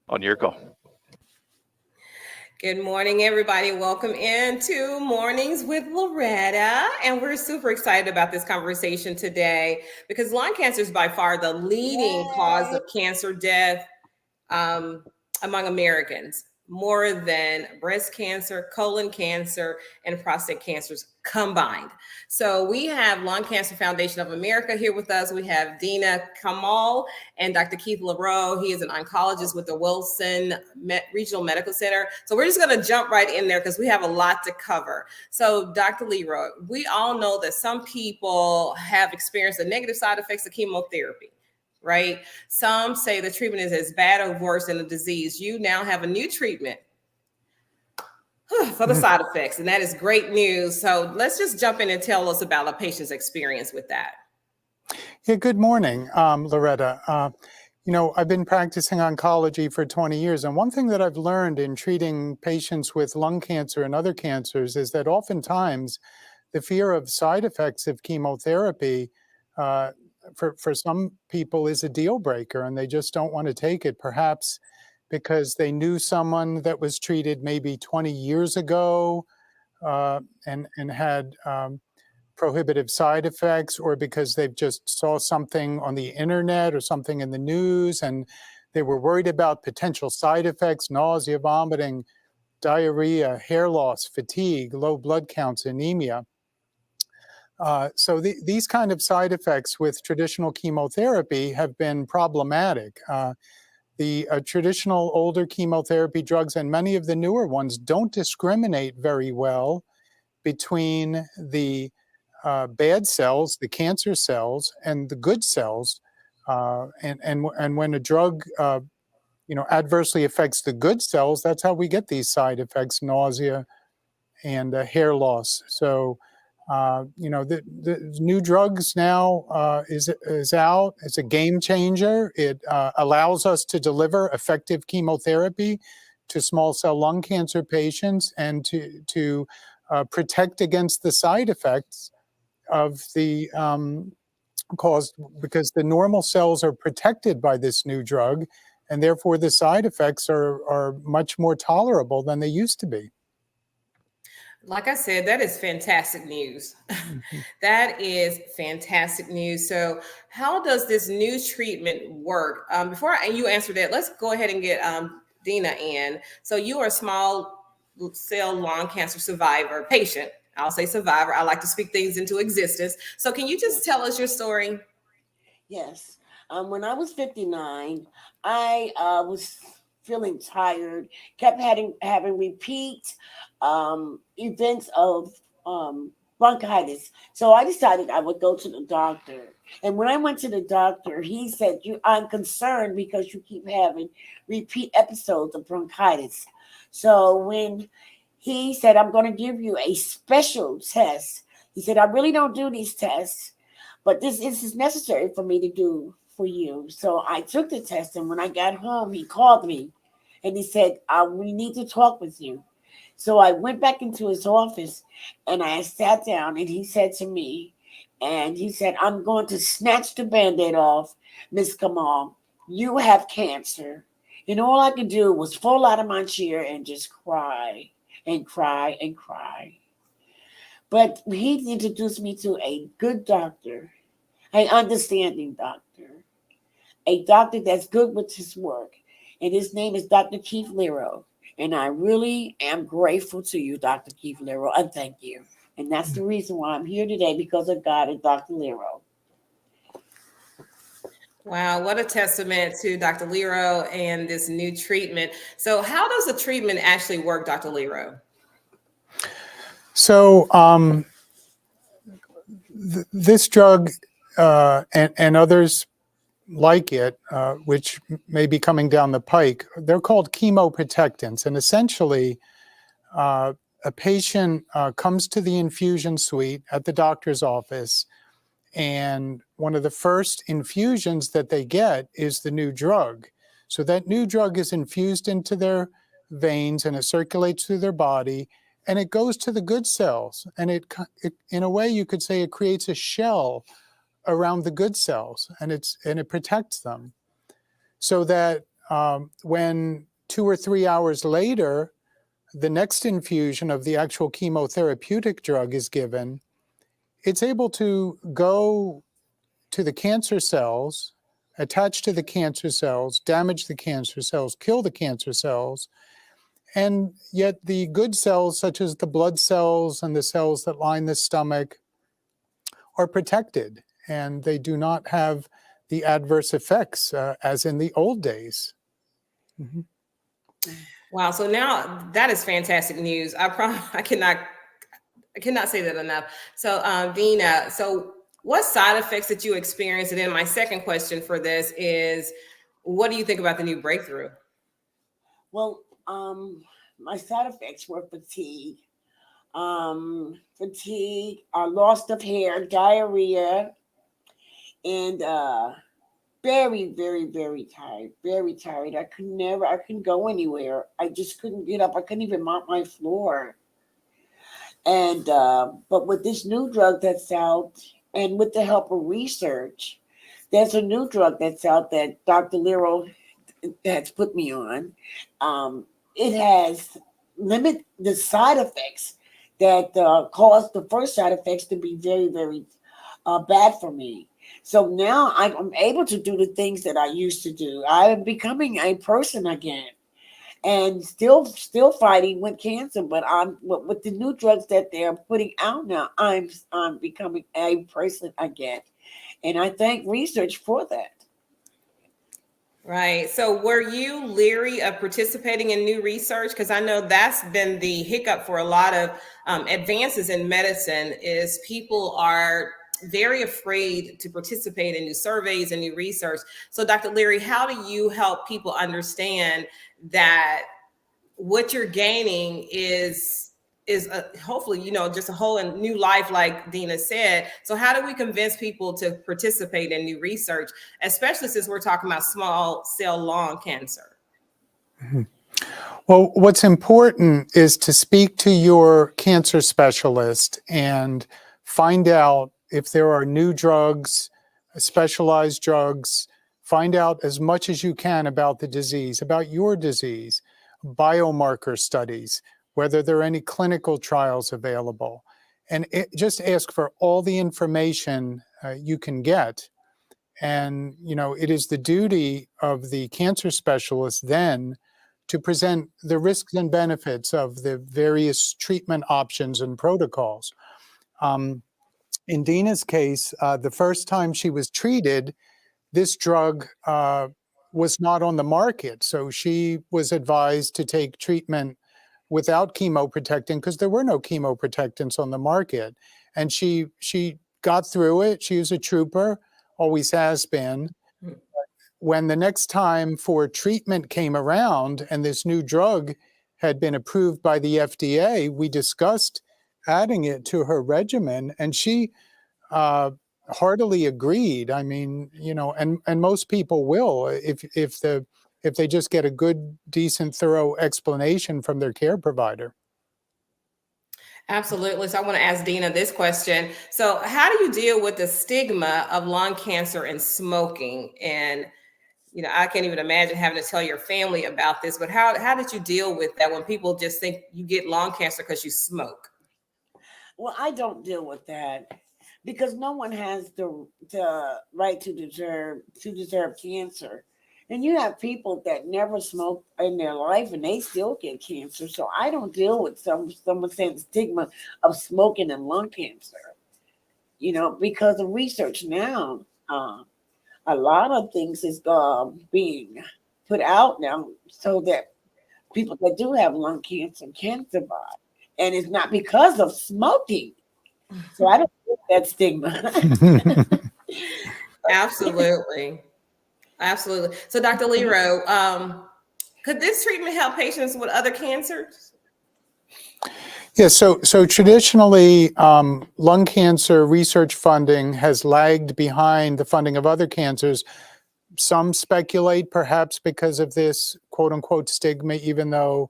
On your go. Good morning, everybody. Welcome into Mornings with Loretta. And we're super excited about this conversation today because lung cancer is by far the leading cause of cancer death among Americans, more than breast cancer, colon cancer, and prostate cancers combined. So we have Lung Cancer Foundation of America here with us. We have Dina Kamal and Dr. Keith Lerro. He is an oncologist with the Wilson Regional Medical Center. So we're just going to jump right in there because we have a lot to cover. So Dr. Lerro, we all know that some people have experienced the negative side effects of chemotherapy. Right? Some say the treatment is as bad or worse than the disease. You now have a new treatment for the side effects, and that is great news. So let's just jump in and tell us about a patient's experience with that. Yeah, good morning, Loretta. I've been practicing oncology for 20 years, and one thing that I've learned in treating patients with lung cancer and other cancers is that oftentimes the fear of side effects of chemotherapy for some people is a deal breaker, and they just don't want to take it, perhaps because they knew someone that was treated maybe 20 years ago and had prohibitive side effects, or because they've just saw something on the internet or something in the news and they were worried about potential side effects, nausea, vomiting, diarrhea, hair loss, fatigue, low blood counts, anemia. So these kind of side effects with traditional chemotherapy have been problematic. The traditional older chemotherapy drugs and many of the newer ones don't discriminate very well between the bad cells, the cancer cells, and the good cells. And when a drug adversely affects the good cells, that's how we get these side effects, nausea and hair loss. So the new drugs now is out. It's a game changer. It allows us to deliver effective chemotherapy to small cell lung cancer patients and to protect against the side effects of the caused, because the normal cells are protected by this new drug, and therefore the side effects are much more tolerable than they used to be. Like I said, that is fantastic news. That is fantastic news. So how does this new treatment work? Before you answer that, let's go ahead and get Dina in. So you are a small cell lung cancer survivor, patient. I'll say survivor. I like to speak things into existence. So can you just tell us your story? Yes. When I was 59, I was feeling tired, kept having repeat events of bronchitis. So I decided I would go to the doctor. And when I went to the doctor, he said, I'm concerned because you keep having repeat episodes of bronchitis. So when he said, I'm going to give you a special test, he said, I really don't do these tests, but this is necessary for me to do for you. So I took the test, and when I got home, he called me and he said, we need to talk with you. So I went back into his office and I sat down, and he said to me, and he said, I'm going to snatch the Band-Aid off, Miss Kamal. You have cancer. And all I could do was fall out of my chair and just cry and cry and cry. But he introduced me to a good doctor, an understanding doctor, a doctor that's good with his work. And his name is Dr. Keith Lerro. And I really am grateful to you, Dr. Keith Lerro, and thank you. And that's the reason why I'm here today, because of God and Dr. Lerro. Wow, what a testament to Dr. Lerro and this new treatment. So how does the treatment actually work, Dr. Lerro? So this drug and others like it, which may be coming down the pike, they're called chemo protectants. And essentially, a patient comes to the infusion suite at the doctor's office, and one of the first infusions that they get is the new drug. So that new drug is infused into their veins, and it circulates through their body, and it goes to the good cells. And it in a way, you could say it creates a shell around the good cells, and it protects them, so that when 2 or 3 hours later, the next infusion of the actual chemotherapeutic drug is given, it's able to go to the cancer cells, attach to the cancer cells, damage the cancer cells, kill the cancer cells, and yet the good cells, such as the blood cells and the cells that line the stomach, are protected, and they do not have the adverse effects as in the old days. Mm-hmm. Wow. So now that is fantastic news. I cannot say that enough. So, Dina, so what side effects did you experience? And then my second question for this is, what do you think about the new breakthrough? Well, my side effects were fatigue, loss of hair, diarrhea, and very, very, very tired. Very tired. I couldn't go anywhere. I just couldn't get up. I couldn't even mop my floor. And but with this new drug that's out, and with the help of research, there's a new drug that's out that Dr. Lerro has put me on. It has limit the side effects that cause the first side effects to be very, very bad for me. So now I'm able to do the things that I used to do. I'm becoming a person again, and still fighting with cancer. But I'm with the new drugs that they're putting out now. I'm becoming a person again, and I thank research for that. Right. So were you leery of participating in new research? Because I know that's been the hiccup for a lot of advances in medicine is people are very afraid to participate in new surveys and new research. So Dr. Lerro, how do you help people understand that what you're gaining is hopefully, just a whole new life, like Dina said. So how do we convince people to participate in new research, especially since we're talking about small cell lung cancer? Mm-hmm. Well, what's important is to speak to your cancer specialist and find out if there are new drugs, specialized drugs. Find out as much as you can about the disease, about your disease, biomarker studies, whether there are any clinical trials available, and just ask for all the information you can get. And, it is the duty of the cancer specialist then to present the risks and benefits of the various treatment options and protocols. In Dina's case, the first time she was treated, this drug was not on the market. So she was advised to take treatment without chemoprotectant because there were no chemoprotectants on the market. And she got through it. She was a trooper, always has been. When the next time for treatment came around and this new drug had been approved by the FDA, we discussed adding it to her regimen, and she heartily agreed. I mean, and most people will if they just get a good, decent, thorough explanation from their care provider. Absolutely. So I want to ask Dina this question. So how do you deal with the stigma of lung cancer and smoking? And, I can't even imagine having to tell your family about this, but how did you deal with that when people just think you get lung cancer because you smoke? Well, I don't deal with that because no one has the right to deserve cancer. And you have people that never smoked in their life and they still get cancer. So I don't deal with someone saying the stigma of smoking and lung cancer. Because of research now, a lot of things is being put out now so that people that do have lung cancer can survive. And it's not because of smoking. So I don't get that stigma. Absolutely. Absolutely. So Dr. Lerro, could this treatment help patients with other cancers? Yeah, so traditionally, lung cancer research funding has lagged behind the funding of other cancers. Some speculate perhaps because of this quote unquote stigma, even though,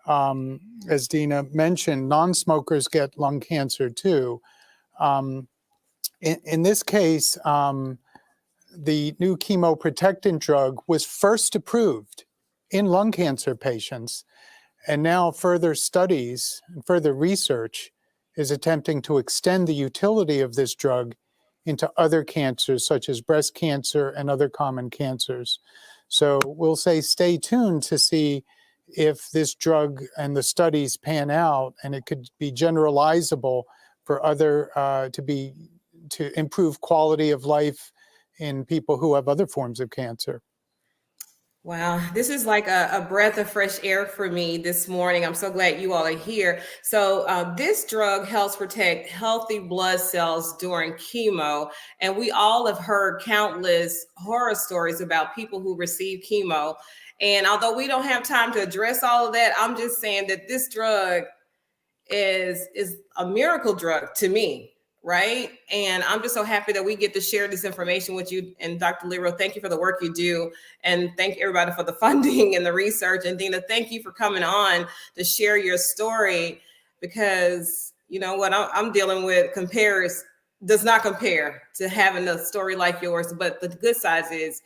as Dina mentioned, non-smokers get lung cancer too. In this case, the new chemo protectant drug was first approved in lung cancer patients, and now further studies and further research is attempting to extend the utility of this drug into other cancers such as breast cancer and other common cancers. So we'll say stay tuned to see if this drug and the studies pan out, and it could be generalizable for other to improve quality of life in people who have other forms of cancer. Wow, this is like a breath of fresh air for me this morning. I'm so glad you all are here. So this drug helps protect healthy blood cells during chemo. And we all have heard countless horror stories about people who receive chemo. And although we don't have time to address all of that, I'm just saying that this drug is a miracle drug to me, right? And I'm just so happy that we get to share this information with you. And Dr. Lerro, thank you for the work you do. And thank everybody for the funding and the research. And Dina, thank you for coming on to share your story, because you know what I'm dealing with does not compare to having a story like yours. But the good side is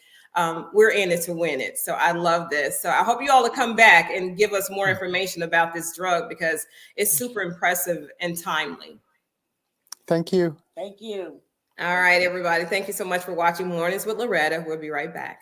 we're in it to win it. So I love this. So I hope you all will come back and give us more information about this drug, because it's super impressive and timely. Thank you. Thank you. All right, everybody. Thank you so much for watching Mornings with Loretta. We'll be right back.